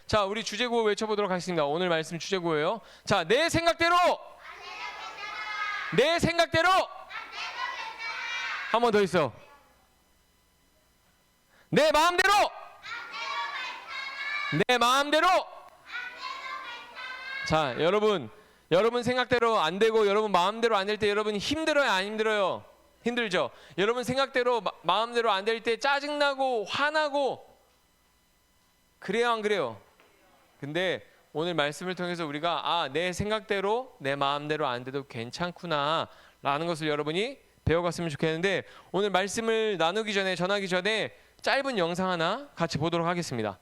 자, 우리 주제구호 외쳐보도록 하겠습니다. 오늘 말씀 주제구호예요. 자, 내 생각대로, 내 생각대로. 한 번 더 있어. 내 마음대로, 내 마음대로. 자, 여러분 생각대로 안 되고 여러분 마음대로 안 될 때 여러분 힘들어요, 안 힘들어요? 힘들죠. 여러분 생각대로 마음대로 안 될 때 짜증나고 화나고 그래요, 안 그래요? 근데 오늘 말씀을 통해서 우리가 내 생각대로 내 마음대로 안 돼도 괜찮구나 라는 것을 여러분이 배워갔으면 좋겠는데, 오늘 말씀을 나누기 전에, 전하기 전에 짧은 영상 하나 같이 보도록 하겠습니다.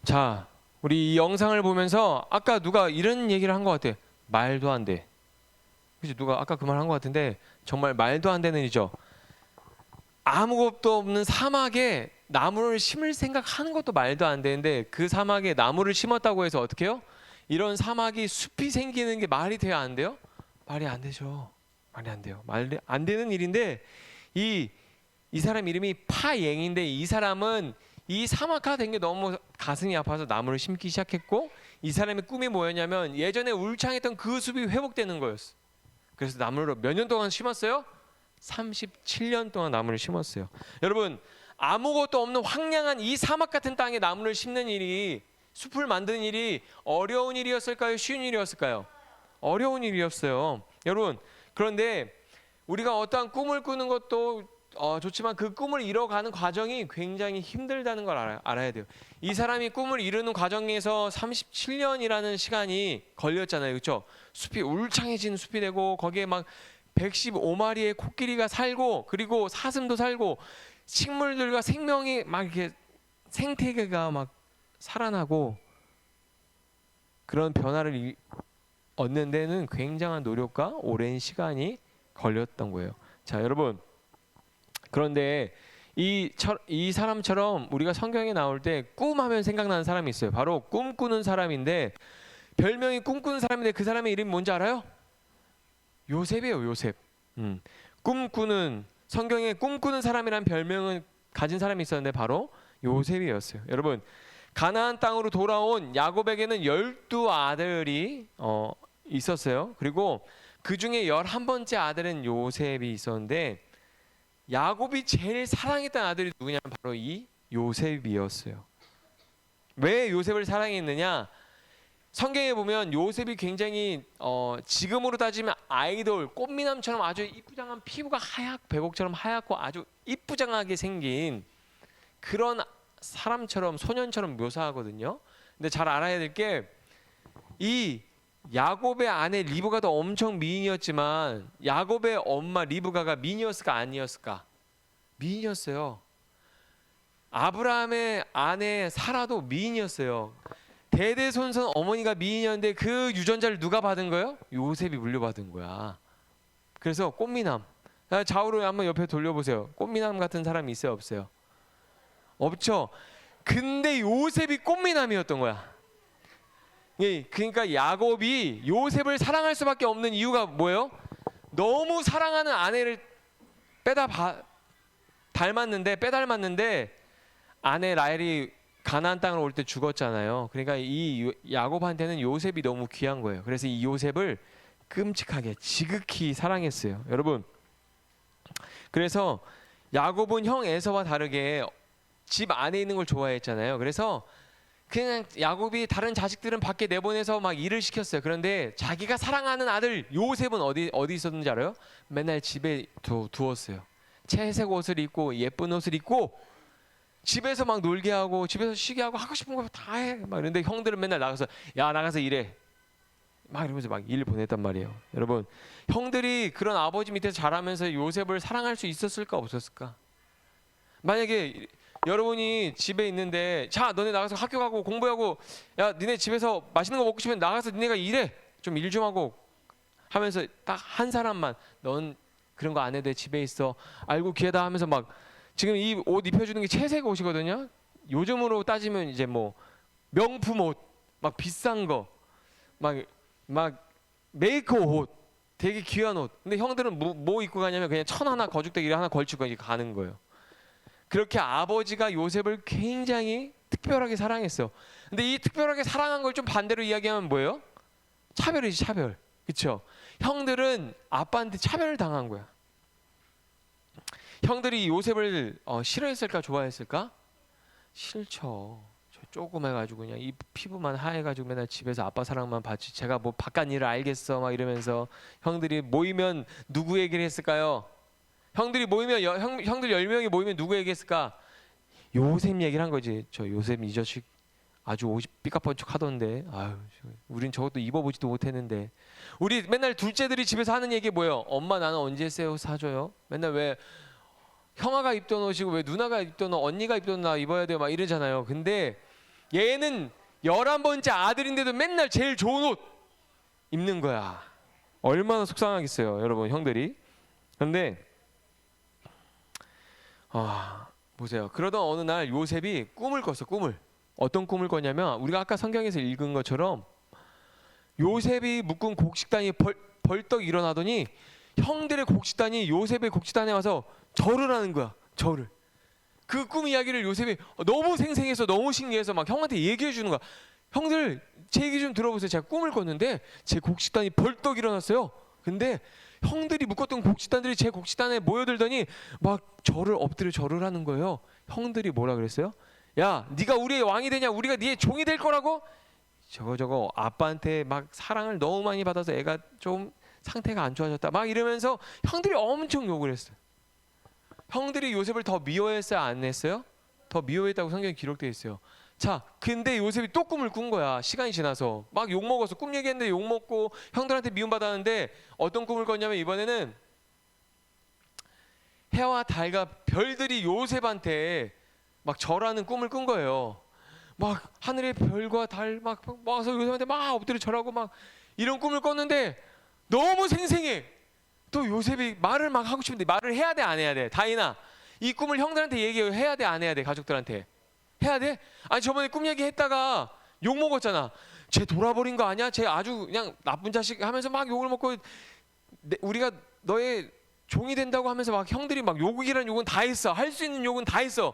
자, 우리 이 영상을 보면서 아까 누가 이런 얘기를 한 것 같아. 말도 안 돼. 그치? 누가 아까 그 말 한 것 같은데 정말 말도 안 되는 일이죠. 아무것도 없는 사막에 나무를 심을 생각하는 것도 말도 안 되는데, 그 사막에 나무를 심었다고 해서 어떻게 해요? 이런 사막이 숲이 생기는 게 말이 돼야 안 돼요? 말이 안 되죠. 말이 안 돼요. 말이 안 되는 일인데, 이 사람 이름이 파앵인데, 이 사람은 이 사막화 된 게 너무 가슴이 아파서 나무를 심기 시작했고, 이 사람의 꿈이 뭐였냐면 예전에 울창했던 그 숲이 회복되는 거였어. 그래서 나무를 몇 년 동안 심었어요? 37년 동안 나무를 심었어요. 여러분, 아무것도 없는 황량한 이 사막 같은 땅에 나무를 심는 일이, 숲을 만드는 일이 어려운 일이었을까요? 쉬운 일이었을까요? 어려운 일이었어요. 여러분, 그런데 우리가 어떠한 꿈을 꾸는 것도 좋지만 그 꿈을 이뤄가는 과정이 굉장히 힘들다는 걸 알아야 돼요. 이 사람이 꿈을 이루는 과정에서 37년이라는 시간이 걸렸잖아요. 그렇죠? 숲이 울창해진 숲이 되고, 거기에 막 115마리의 코끼리가 살고, 그리고 사슴도 살고, 식물들과 생명이 막 이렇게 생태계가 막 살아나고, 그런 변화를 얻는 데는 굉장한 노력과 오랜 시간이 걸렸던 거예요. 자, 여러분, 그런데 이 사람처럼 우리가 성경에 나올 때 꿈하면 생각나는 사람이 있어요. 바로 꿈꾸는 사람인데, 별명이 꿈꾸는 사람인데 그 사람의 이름이 뭔지 알아요? 요셉이에요. 요셉. 꿈꾸는, 성경에 꿈꾸는 사람이란 별명을 가진 사람이 있었는데 바로 요셉이었어요. 여러분, 가나안 땅으로 돌아온 야곱에게는 12아들이 있었어요. 그리고 그 중에 11번째 아들은 요셉이 있었는데, 야곱이 제일 사랑했던 아들이 누구냐면 바로 이 요셉이었어요. 왜 요셉을 사랑했느냐? 성경에 보면 요셉이 굉장히 지금으로 따지면 아이돌, 꽃미남처럼 아주 이쁘장한, 피부가 백옥처럼 하얗고 아주 이쁘장하게 생긴 그런 사람처럼, 소년처럼 묘사하거든요. 근데 잘 알아야 될 게, 이 야곱의 아내 리브가도 엄청 미인이었지만 야곱의 엄마 리브가가 미인이었을까 아니었을까? 미인이었어요. 아브라함의 아내 사라도 미인이었어요. 대대손손 어머니가 미인이었는데 그 유전자를 누가 받은 거예요? 요셉이 물려받은 거야. 그래서 꽃미남. 좌우로 한번 옆에 돌려보세요. 꽃미남 같은 사람이 있어요, 없어요? 없죠. 근데 요셉이 꽃미남이었던 거야. 그러니까 야곱이 요셉을 사랑할 수밖에 없는 이유가 뭐예요? 너무 사랑하는 아내를 빼닮았는데 아내 라헬이 가나안 땅을 올 때 죽었잖아요. 그러니까 이 야곱한테는 요셉이 너무 귀한 거예요. 그래서 이 요셉을 끔찍하게 지극히 사랑했어요. 여러분, 그래서 야곱은 형 에서와 다르게 집 안에 있는 걸 좋아했잖아요. 그래서 그냥 야곱이 다른 자식들은 밖에 내보내서 막 일을 시켰어요. 그런데 자기가 사랑하는 아들 요셉은 어디 있었는지 알아요? 맨날 집에 두었어요. 채색 옷을 입고 예쁜 옷을 입고 집에서 막 놀게 하고, 집에서 쉬게 하고, 하고 싶은 거 다 해. 막 이런데 형들은 맨날 나가서 나가서 일해. 막 이러면서 막 일 보냈단 말이에요. 여러분, 형들이 그런 아버지 밑에서 자라면서 요셉을 사랑할 수 있었을까 없었을까? 만약에 여러분이 집에 있는데, 자, 너네 나가서 학교 가고 공부하고, 야, 니네 집에서 맛있는 거 먹고 싶으면 나가서 니네가 일해. 좀 일 좀 하고 하면서 딱 한 사람만, 넌 그런 거 안 해도 돼, 집에 있어. 알고 기회다 하면서 막, 지금 이 옷 입혀주는 게 채색 옷이거든요. 요즘으로 따지면 이제 뭐 명품 옷, 막 비싼 거, 막 메이커 옷, 되게 귀한 옷. 근데 형들은 뭐 입고 가냐면 그냥 천 하나 거죽대기를 하나 걸치고 가는 거예요. 그렇게 아버지가 요셉을 굉장히 특별하게 사랑했어. 근데 이 특별하게 사랑한 걸 좀 반대로 이야기하면 뭐예요? 차별이지, 차별. 그렇죠? 형들은 아빠한테 차별을 당한 거야. 형들이 요셉을 싫어했을까, 좋아했을까? 싫죠. 저 조그매가지고 그냥 이 피부만 하얘가지고 맨날 집에서 아빠 사랑만 받지. 제가 뭐 바깥 일을 알겠어 막 이러면서 형들이 모이면 누구 얘기를 했을까요? 형들이 모이면 형들 10명이 모이면 누구 얘기했을까? 요셉 얘기를 한 거지. 저 요셉 이 자식 아주 옷이 삐까뻔쩍 하던데. 아유, 우린 저것도 입어보지도 못했는데. 우리 맨날 둘째들이 집에서 하는 얘기 뭐예요? 엄마 나는 언제 새 옷 사줘요? 맨날 왜 형아가 입던 옷이고 왜 누나가 입던 옷, 언니가 입던 옷 나 입어야 돼요 막 이러잖아요. 근데 얘는 11번째 아들인데도 맨날 제일 좋은 옷 입는 거야. 얼마나 속상하겠어요 여러분, 형들이. 근데 보세요. 그러던 어느 날 요셉이 꿈을 꿨어. 꿈을. 어떤 꿈을 꿨냐면 우리가 아까 성경에서 읽은 것처럼 요셉이 묶은 곡식단이 벌떡 일어나더니 형들의 곡식단이 요셉의 곡식단에 와서 절을 하는 거야. 절을. 그 꿈 이야기를 요셉이 너무 생생해서 너무 신기해서 막 형한테 얘기해 주는 거야. 형들 제 얘기 좀 들어보세요. 제가 꿈을 꿨는데 제 곡식단이 벌떡 일어났어요. 근데 형들이 묶었던 곡식단들이 제 곡식단에 모여들더니 막 저를 엎드려 절을 하는 거예요. 형들이 뭐라 그랬어요? 야, 네가 우리의 왕이 되냐? 우리가 네의 종이 될 거라고? 저거 아빠한테 막 사랑을 너무 많이 받아서 애가 좀 상태가 안 좋아졌다. 막 이러면서 형들이 엄청 욕을 했어요. 형들이 요셉을 더 미워했어요, 안 했어요? 더 미워했다고 성경에 기록되어 있어요. 자, 근데 요셉이 또 꿈을 꾼 거야. 시간이 지나서 막 욕 먹었어. 꿈 얘기했는데 욕 먹고 형들한테 미움 받았는데 어떤 꿈을 꿨냐면 이번에는 해와 달과 별들이 요셉한테 막 절하는 꿈을 꾼 거예요. 막 하늘의 별과 달 막 와서 요셉한테 막 엎드려 절하고 막 이런 꿈을 꿨는데 너무 생생해. 또 요셉이 말을 막 하고 싶은데 말을 해야 돼, 안 해야 돼? 다이나, 이 꿈을 형들한테 얘기해야 돼, 안 해야 돼? 가족들한테 해야 돼? 아니 저번에 꿈 얘기했다가 욕 먹었잖아. 쟤 돌아버린 거 아니야? 쟤 아주 그냥 나쁜 자식 하면서 막 욕을 먹고 우리가 너의 종이 된다고 하면서 막 형들이 막 욕이란 욕은 다 했어. 할 수 있는 욕은 다 했어.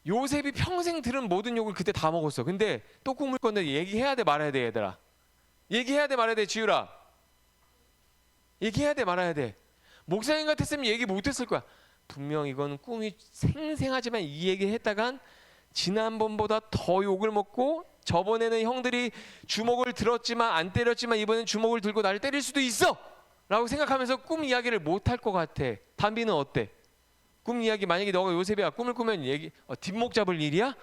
요셉이 평생 들은 모든 욕을 그때 다 먹었어. 근데 또 꿈을 꿨는데 얘기해야 돼, 말아야 돼, 얘들아? 얘기해야 돼, 말아야 돼, 지유라? 얘기해야 돼, 말아야 돼? 목사님 같았으면 얘기 못했을 거야. 분명 이건 꿈이 생생하지만 이 얘기를 했다간 지난번보다 더 욕을 먹고 저번에는 형들이 주먹을 들었지만 안 때렸지만 이번엔 주먹을 들고 나를 때릴 수도 있어 라고 생각하면서 꿈 이야기를 못할 것 같아. 담비는 어때? 꿈 이야기 만약에 너가 요셉이야 꿈을 꾸면 뒷목 잡을 일이야?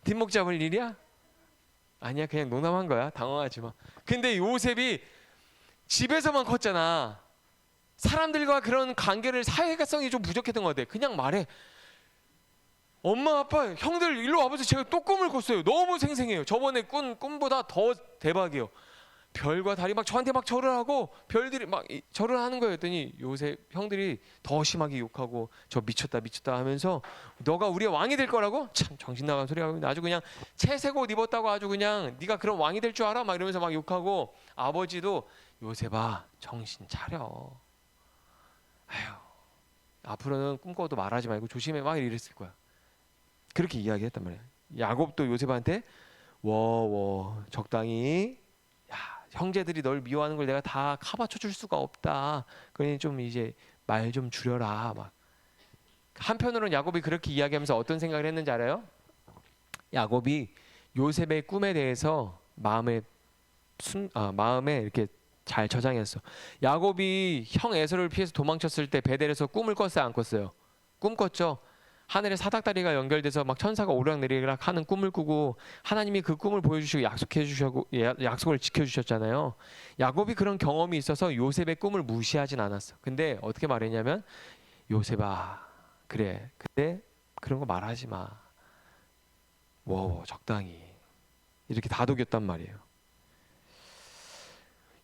뒷목 잡을 일이야? 아니야, 그냥 농담한 거야. 당황하지 마. 근데 요셉이 집에서만 컸잖아. 사람들과 그런 관계를, 사회성이 좀 부족했던 것 같아. 그냥 말해. 엄마 아빠 형들 일로 와보세요. 제가 또 꿈을 꿨어요. 너무 생생해요. 저번에 꾼 꿈보다 더 대박이에요. 별과 달이 막 저한테 막 절을 하고 별들이 막 절을 하는 거예요. 했더니 요셉 형들이 더 심하게 욕하고 저 미쳤다 하면서 너가 우리의 왕이 될 거라고? 참 정신 나간 소리 하고 아주 그냥 채색 옷 입었다고 아주 그냥 네가 그런 왕이 될 줄 알아? 막 이러면서 막 욕하고 아버지도 요셉아 정신 차려. 아휴, 앞으로는 꿈꿔도 말하지 말고 조심해 막 이랬을 거야. 그렇게 이야기했단 말이야. 야곱도 요셉한테 워워 적당히, 야 형제들이 널 미워하는 걸 내가 다 카바쳐 줄 수가 없다. 그러니 좀 이제 말 좀 줄여라. 막 한편으로는 야곱이 그렇게 이야기하면서 어떤 생각을 했는지 알아요? 야곱이 요셉의 꿈에 대해서 마음에 이렇게 잘 저장했어. 야곱이 형 에서를 피해서 도망쳤을 때 베델에서 꿈을 꿨어요, 안 꿨어요? 꿈 꿨죠. 하늘에 사닥다리가 연결돼서 막 천사가 오락내리락 하는 꿈을 꾸고 하나님이 그 꿈을 보여주시고 약속을 지켜주셨잖아요. 야곱이 그런 경험이 있어서 요셉의 꿈을 무시하진 않았어. 근데 어떻게 말했냐면 요셉아 그래 근데 그런 거 말하지 마. 적당히 이렇게 다독였단 말이에요.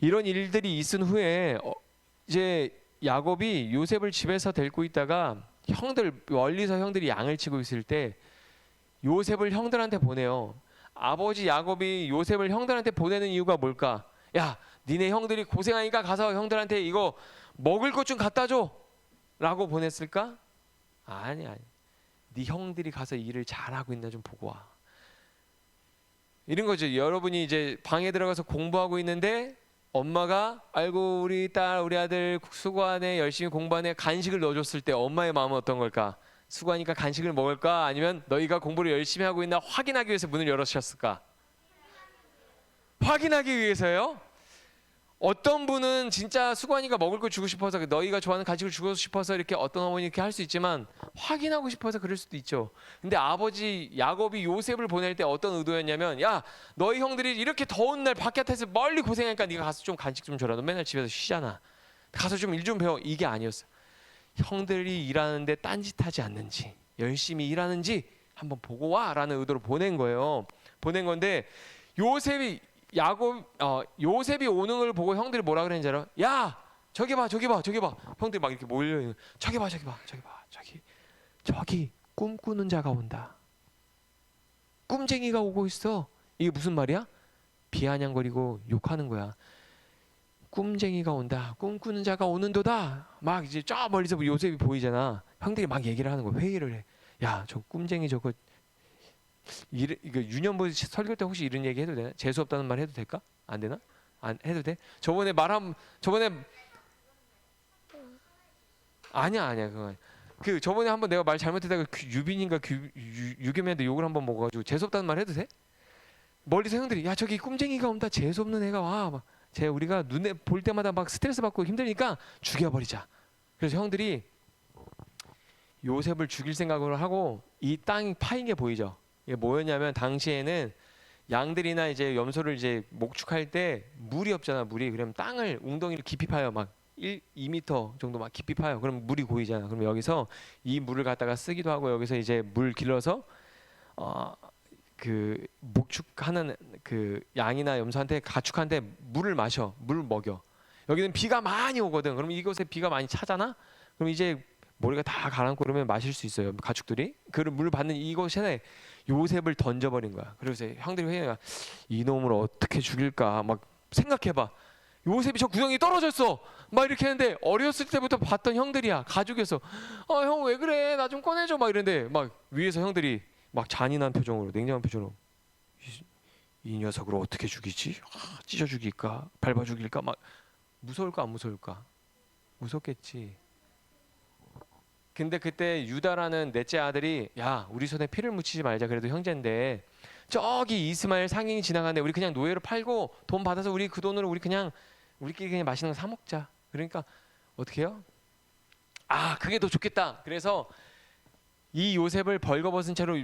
이런 일들이 있은 후에 이제 야곱이 요셉을 집에서 데리고 있다가 멀리서 형들이 양을 치고 있을 때 요셉을 형들한테 보내요. 아버지 야곱이 요셉을 형들한테 보내는 이유가 뭘까? 야, 니네 형들이 고생하니까 가서 형들한테 이거 먹을 것 좀 갖다 줘 라고 보냈을까? 아니. 네 형들이 가서 일을 잘하고 있나 좀 보고 와. 이런 거죠. 여러분이 이제 방에 들어가서 공부하고 있는데 엄마가 아이고 우리 딸 우리 아들 수고하네 열심히 공부하네 간식을 넣어줬을 때 엄마의 마음은 어떤 걸까? 수고하니까 간식을 먹을까? 아니면 너희가 공부를 열심히 하고 있나 확인하기 위해서 문을 열어주셨을까? 확인하기 위해서요? 어떤 분은 진짜 수고하니까 먹을 걸 주고 싶어서 너희가 좋아하는 간식을 주고 싶어서 이렇게 어떤 어머니 이렇게 할 수 있지만 확인하고 싶어서 그럴 수도 있죠. 근데 아버지 야곱이 요셉을 보낼 때 어떤 의도였냐면 야 너희 형들이 이렇게 더운 날 바깥에서 멀리 고생하니까 네가 가서 좀 간식 좀 줘라. 너 맨날 집에서 쉬잖아. 가서 좀 일 좀 배워. 이게 아니었어. 형들이 일하는데 딴짓하지 않는지 열심히 일하는지 한번 보고 와라는 의도로 보낸 거예요. 보낸 건데 요셉이 오는 걸 보고 형들이 뭐라 그랬는지 알아? 야 저기 봐. 형들이 막 이렇게 몰려. 저기 꿈꾸는 자가 온다. 꿈쟁이가 오고 있어. 이게 무슨 말이야? 비아냥거리고 욕하는 거야. 꿈쟁이가 온다. 꿈꾸는 자가 오는도다. 막 이제 저 멀리서 요셉이 보이잖아. 형들이 막 얘기를 하는 거야. 회의를 해. 야 저 꿈쟁이 저거 이거 유년부 설교 때 혹시 이런 얘기 해도 되나? 재수 없다는 말 해도 될까? 안 되나? 안 해도 돼? 저번에 아니야 그건 저번에 한번 내가 말 잘못했다가 유빈인가 유겸이한테 욕을 한번 먹어가지고 재수 없다는 말 해도 돼? 멀리서 형들이 야 저기 꿈쟁이가 온다 재수 없는 애가 와 막 우리가 눈에 볼 때마다 막 스트레스 받고 힘드니까 죽여버리자. 그래서 형들이 요셉을 죽일 생각으로 하고 이 땅이 파인 게 보이죠. 이게 뭐였냐면 당시에는 양들이나 이제 염소를 이제 목축할 때 물이 없잖아. 물이 그러면 땅을 웅덩이를 깊이 파요. 막 2m 정도 막 깊이 파요. 그럼 물이 고이잖아. 그럼 여기서 이 물을 갖다가 쓰기도 하고 여기서 이제 물 길러서 그 목축하는 그 양이나 염소한테 가축한테 물을 마셔. 물을 먹여. 여기는 비가 많이 오거든. 그럼 이곳에 비가 많이 차잖아. 그럼 이제 머리가 다 가라앉고 그러면 마실 수 있어요. 가축들이. 그 물 받는 이곳에 요셉을 던져버린 거야. 그래서 형들이 회의가 이놈을 어떻게 죽일까 막 생각해봐. 요셉이 저 구덩이 떨어졌어. 막 이렇게 했는데 어렸을 때부터 봤던 형들이야. 가족에서 형 왜 그래 나 좀 꺼내줘 막 이런데 막 위에서 형들이 막 잔인한 표정으로 냉정한 표정으로 이 녀석을 어떻게 죽이지? 찢어 죽일까? 밟아 죽일까? 막 무서울까 안 무서울까? 무섭겠지. 근데 그때 유다라는 넷째 아들이 야 우리 손에 피를 묻히지 말자. 그래도 형제인데 저기 이스마엘 상인이 지나가는데 우리 그냥 노예로 팔고 돈 받아서 우리 그 돈으로 우리끼리 그냥 맛있는 거 사 먹자. 그러니까 어떻게 해요? 그게 더 좋겠다. 그래서 이 요셉을 벌거벗은 채로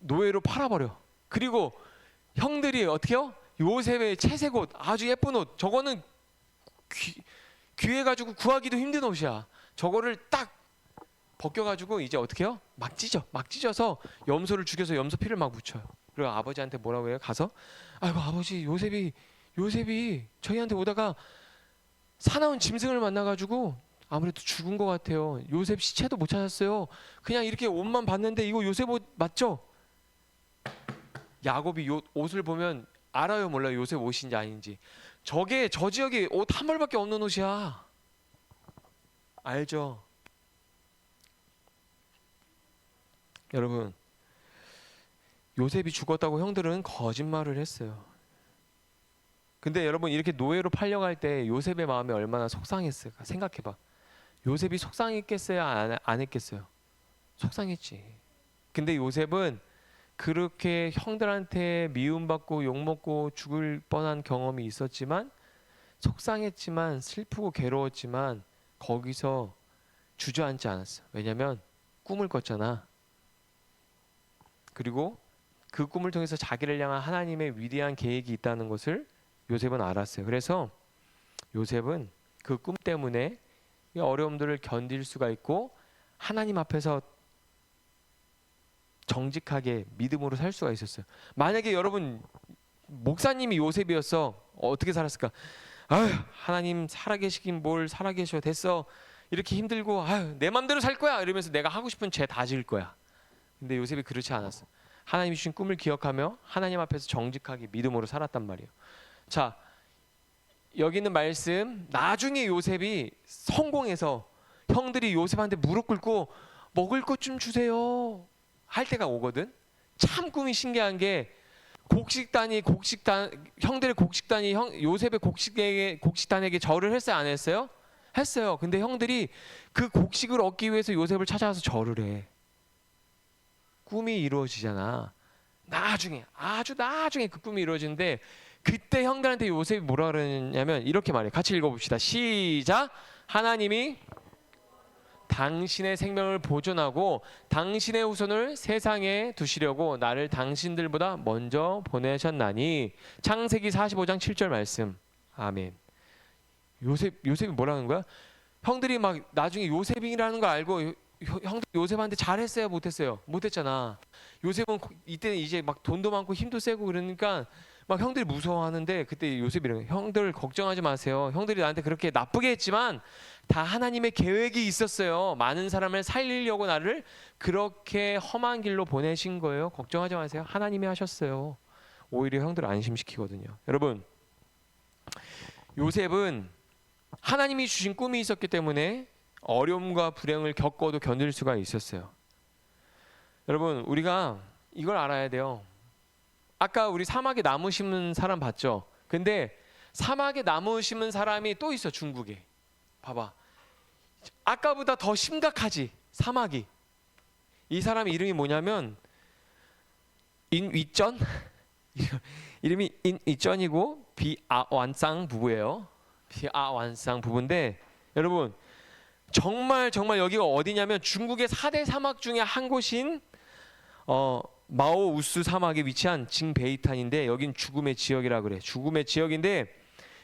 노예로 팔아버려. 그리고 형들이 어떻게 해요? 요셉의 채색 옷 아주 예쁜 옷 저거는 귀해가지고 구하기도 힘든 옷이야. 저거를 딱 벗겨가지고 이제 어떻게 해요? 막 찢어서 염소를 죽여서 염소 피를 막 묻혀요. 그리고 아버지한테 뭐라고 해요? 가서 아이고 아버지 요셉이 저희한테 오다가 사나운 짐승을 만나가지고 아무래도 죽은 것 같아요. 요셉 시체도 못 찾았어요. 그냥 이렇게 옷만 봤는데 이거 요셉 옷 맞죠? 야곱이 옷을 보면 알아요 몰라요? 요셉 옷인지 아닌지. 저게 저 지역에 옷 한 벌밖에 없는 옷이야. 알죠? 여러분 요셉이 죽었다고 형들은 거짓말을 했어요. 근데 여러분 이렇게 노예로 팔려갈 때 요셉의 마음이 얼마나 속상했을까 생각해봐. 요셉이 속상했겠어요? 안 했겠어요? 속상했지. 근데 요셉은 그렇게 형들한테 미움받고 욕먹고 죽을 뻔한 경험이 있었지만 속상했지만 슬프고 괴로웠지만 거기서 주저앉지 않았어. 왜냐면 꿈을 꿨잖아. 그리고 그 꿈을 통해서 자기를 향한 하나님의 위대한 계획이 있다는 것을 요셉은 알았어요. 그래서 요셉은 그 꿈 때문에 이 어려움들을 견딜 수가 있고 하나님 앞에서 정직하게 믿음으로 살 수가 있었어요. 만약에 여러분 목사님이 요셉이었어 어떻게 살았을까? 아휴 하나님 살아계시긴 뭘 살아계셔 됐어 이렇게 힘들고 아휴 내 맘대로 살 거야 이러면서 내가 하고 싶은 죄 다 지을 거야. 근데 요셉이 그렇지 않았어. 하나님이 주신 꿈을 기억하며 하나님 앞에서 정직하게 믿음으로 살았단 말이에요. 자, 여기 있는 말씀, 나중에 요셉이 성공해서 형들이 요셉한테 무릎 꿇고 먹을 것 좀 주세요 할 때가 오거든. 참 꿈이 신기한 게 형들의 곡식단이 요셉의 곡식단에게 절을 했어요, 안 했어요? 했어요. 근데 형들이 그 곡식을 얻기 위해서 요셉을 찾아와서 절을 해. 꿈이 이루어지잖아. 나중에, 아주 나중에 그 꿈이 이루어지는데, 그때 형들한테 요셉이 뭐라 그러냐면 이렇게 말해. 같이 읽어봅시다. 시작. 하나님이 당신의 생명을 보존하고 당신의 후손을 세상에 두시려고 나를 당신들보다 먼저 보내셨나니. 창세기 45장 7절 말씀. 아멘. 요셉이 뭐라는 거야? 형들이 막 나중에 요셉이라는 걸 알고 형들 요셉한테 잘했어요, 못했어요? 못했잖아. 요셉은 이때 이제 막 돈도 많고 힘도 세고 그러니까 막 형들이 무서워하는데, 그때 요셉이 이런 거예요. 형들 걱정하지 마세요. 형들이 나한테 그렇게 나쁘게 했지만 다 하나님의 계획이 있었어요. 많은 사람을 살리려고 나를 그렇게 험한 길로 보내신 거예요. 걱정하지 마세요. 하나님이 하셨어요. 오히려 형들을 안심시키거든요. 여러분, 요셉은 하나님이 주신 꿈이 있었기 때문에 어려움과 불행을 겪어도 견딜 수가 있었어요. 여러분, 우리가 이걸 알아야 돼요. 아까 우리 사막에 나무 심는 사람 봤죠? 근데 사막에 나무 심은 사람이 또 있어, 중국에. 봐봐. 아까보다 더 심각하지, 사막이. 이 사람 이름이 뭐냐면 인위전? 이름이 인위전이고 비아완상 부부예요. 비아완상 부부인데, 여러분 정말 여기가 어디냐면 중국의 4대 사막 중에 한 곳인 마오우스 사막에 위치한 징베이탄인데, 여긴 죽음의 지역이라 그래. 죽음의 지역인데,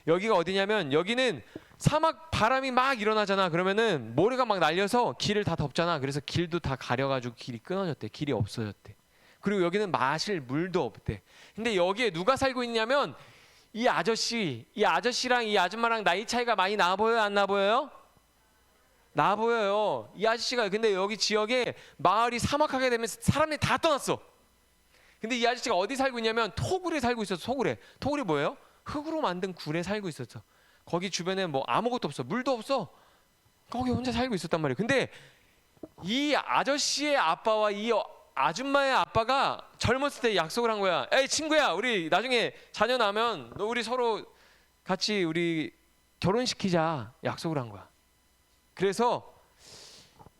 여기가 어디냐면 여기는 사막 바람이 막 일어나잖아. 그러면은 모래가 막 날려서 길을 다 덮잖아. 그래서 길도 다 가려가지고 길이 끊어졌대. 길이 없어졌대. 그리고 여기는 마실 물도 없대. 근데 여기에 누가 살고 있냐면 이 아저씨랑 이 아줌마랑 나이 차이가 많이 나 보여요, 안 나 보여요? 나 보여요. 이 아저씨가, 근데 여기 지역에 마을이 사막하게 되면 사람들이 다 떠났어. 근데 이 아저씨가 어디 살고 있냐면 토굴에 살고 있었어. 토굴이 뭐예요? 흙으로 만든 굴에 살고 있었어. 거기 주변에 뭐 아무것도 없어. 물도 없어. 거기 혼자 살고 있었단 말이에요. 근데 이 아저씨의 아빠와 이 아줌마의 아빠가 젊었을 때 약속을 한 거야. 에이 친구야, 우리 나중에 자녀 나면 너 우리 서로 같이 우리 결혼시키자. 약속을 한 거야. 그래서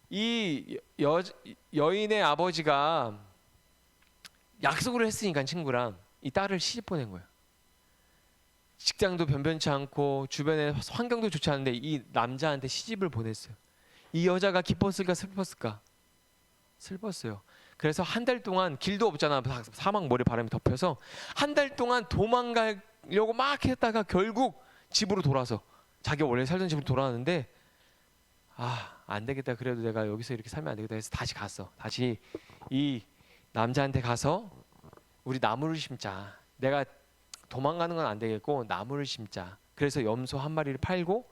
이 여인의 아버지가 약속을 했으니까 친구랑 이 딸을 시집 보낸 거예요. 직장도 변변치 않고 주변에 환경도 좋지 않은데 이 남자한테 시집을 보냈어요. 이 여자가 기뻤을까 슬펐을까? 슬펐어요. 그래서 한 달 동안 길도 없잖아. 사막 모래 바람이 덮여서 한 달 동안 도망가려고 막 했다가 결국 집으로 돌아서 자기가 원래 살던 집으로 돌아왔는데, 안 되겠다. 그래도 내가 여기서 이렇게 살면 안 되겠다 해서 다시 갔어. 다시 이 남자한테 가서 우리 나무를 심자. 내가 도망가는 건 안 되겠고 나무를 심자. 그래서 염소 한 마리를 팔고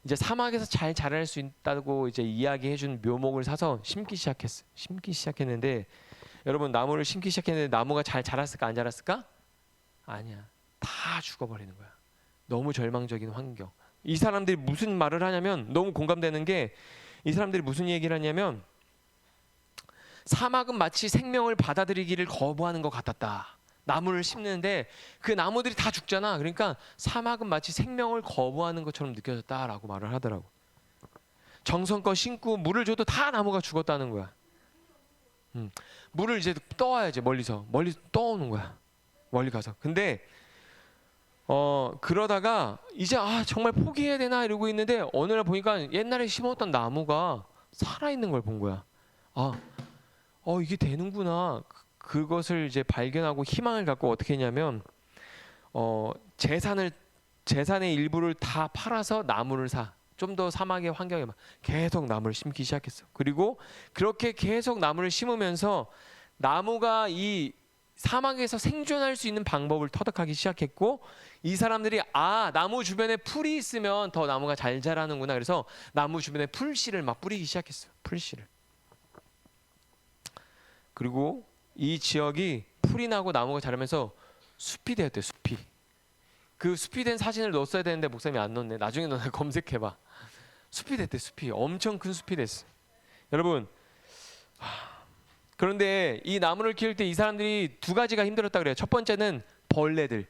이제 사막에서 잘 자랄 수 있다고 이제 이야기해준 묘목을 사서 심기 시작했는데, 여러분 나무를 심기 시작했는데 나무가 잘 자랐을까 안 자랐을까? 아니야. 다 죽어버리는 거야. 너무 절망적인 환경. 이 사람들이 무슨 말을 하냐면, 너무 공감되는 게 이 사람들이 무슨 얘기를 하냐면, 사막은 마치 생명을 받아들이기를 거부하는 것 같았다. 나무를 심는데 그 나무들이 다 죽잖아. 그러니까 사막은 마치 생명을 거부하는 것처럼 느껴졌다라고 말을 하더라고. 정성껏 심고 물을 줘도 다 나무가 죽었다는 거야. 물을 이제 떠와야지. 멀리 떠오는 거야. 멀리 가서. 근데 그러다가 이제 정말 포기해야 되나 이러고 있는데 어느 날 보니까 옛날에 심었던 나무가 살아있는 걸 본 거야. 이게 되는구나. 그것을 이제 발견하고 희망을 갖고 어떻게 했냐면 재산의 일부를 다 팔아서 나무를 사. 좀 더 사막의 환경에 계속 나무를 심기 시작했어. 그리고 그렇게 계속 나무를 심으면서 나무가 이 사막에서 생존할 수 있는 방법을 터득하기 시작했고, 이 사람들이 나무 주변에 풀이 있으면 더 나무가 잘 자라는구나. 그래서 나무 주변에 풀씨를 막 뿌리기 시작했어요. 풀씨를. 그리고 이 지역이 풀이 나고 나무가 자라면서 숲이 되었대요. 숲이. 그 숲이 된 사진을 넣었어야 되는데 목사님이 안 넣었네. 나중에 너 검색해봐. 숲이 됐대. 숲이 엄청 큰 숲이 됐어. 여러분, 그런데 이 나무를 키울 때 이 사람들이 두 가지가 힘들었다 그래요. 첫 번째는 벌레들.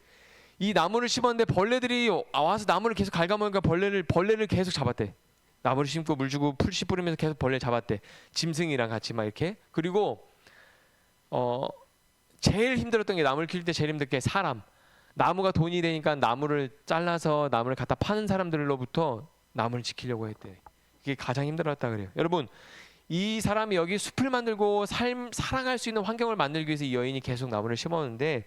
이 나무를 심었는데 벌레들이 와서 나무를 계속 갉아먹으니까 벌레를 계속 잡았대. 나무를 심고 물 주고 풀씨 뿌리면서 계속 벌레 잡았대. 짐승이랑 같이 막 이렇게. 그리고 제일 힘들었던 게 나무를 키울 때 제일 힘들 게 사람. 나무가 돈이 되니까 나무를 잘라서 나무를 갖다 파는 사람들로부터 나무를 지키려고 했대. 이게 가장 힘들었다 그래요. 여러분, 이 사람이 여기 숲을 만들고 살아갈 수 있는 환경을 만들기 위해서 이 여인이 계속 나무를 심었는데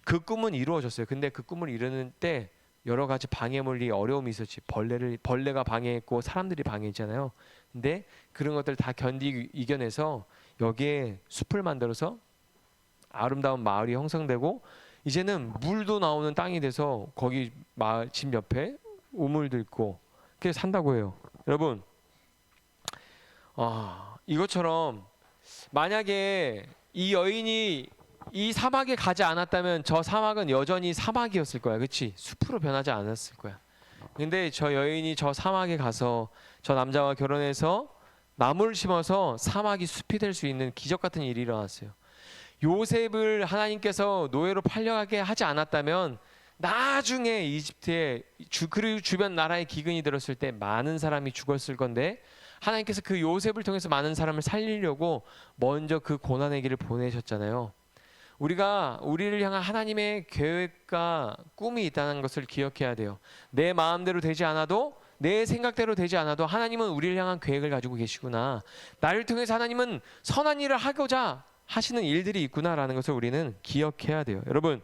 그 꿈은 이루어졌어요. 근데 그 꿈을 이루는 때 여러 가지 방해물이 어려움이 있었지. 벌레가 방해했고 사람들이 방해했잖아요. 근데 그런 것들 다 이겨내서 여기에 숲을 만들어서 아름다운 마을이 형성되고 이제는 물도 나오는 땅이 돼서 거기 마을 집 옆에 우물도 있고 그렇게 산다고 해요. 여러분, 이것처럼 만약에 이 여인이 이 사막에 가지 않았다면 저 사막은 여전히 사막이었을 거야. 그렇지? 숲으로 변하지 않았을 거야. 근데 저 여인이 저 사막에 가서 저 남자와 결혼해서 나무를 심어서 사막이 숲이 될 수 있는 기적 같은 일이 일어났어요. 요셉을 하나님께서 노예로 팔려가게 하지 않았다면 나중에 이집트에 그리고 주변 나라에 기근이 들었을 때 많은 사람이 죽었을 건데 하나님께서 그 요셉을 통해서 많은 사람을 살리려고 먼저 그 고난의 길을 보내셨잖아요. 우리가 우리를 향한 하나님의 계획과 꿈이 있다는 것을 기억해야 돼요. 내 마음대로 되지 않아도 내 생각대로 되지 않아도 하나님은 우리를 향한 계획을 가지고 계시구나. 나를 통해서 하나님은 선한 일을 하고자 하시는 일들이 있구나라는 것을 우리는 기억해야 돼요. 여러분,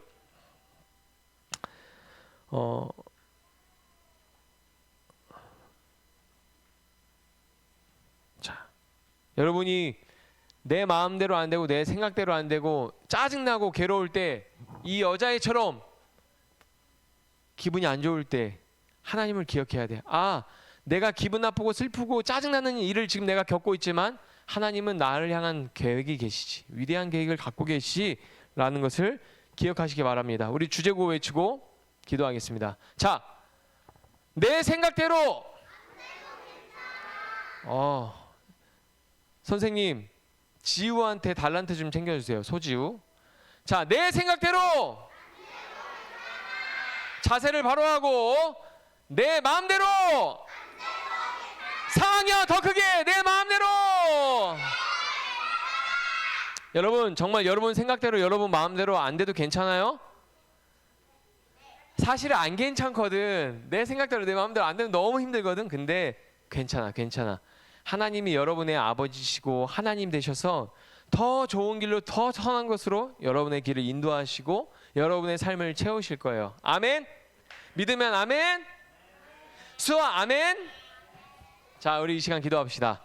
여러분이 내 마음대로 안 되고 내 생각대로 안 되고 짜증나고 괴로울 때 이 여자애처럼 기분이 안 좋을 때 하나님을 기억해야 돼. 내가 기분 나쁘고 슬프고 짜증나는 일을 지금 내가 겪고 있지만 하나님은 나를 향한 계획이 계시지. 위대한 계획을 갖고 계시라는 것을 기억하시기 바랍니다. 우리 주제구 외치고 기도하겠습니다. 자, 내 생각대로 선생님 지우한테 달란트 좀 챙겨주세요. 소지우. 자, 내 생각대로 자세를 바로 하고 내 마음대로 상황이야 더 크게 내 마음대로. 여러분, 정말 여러분 생각대로 여러분 마음대로 안 돼도 괜찮아요? 사실은 안 괜찮거든. 내 생각대로 내 마음대로 안 되면 너무 힘들거든. 근데 괜찮아. 하나님이 여러분의 아버지시고 하나님 되셔서 더 좋은 길로 더 선한 것으로 여러분의 길을 인도하시고 여러분의 삶을 채우실 거예요. 아멘. 믿으면 아멘. 수아 아멘. 자, 우리 이 시간 기도합시다.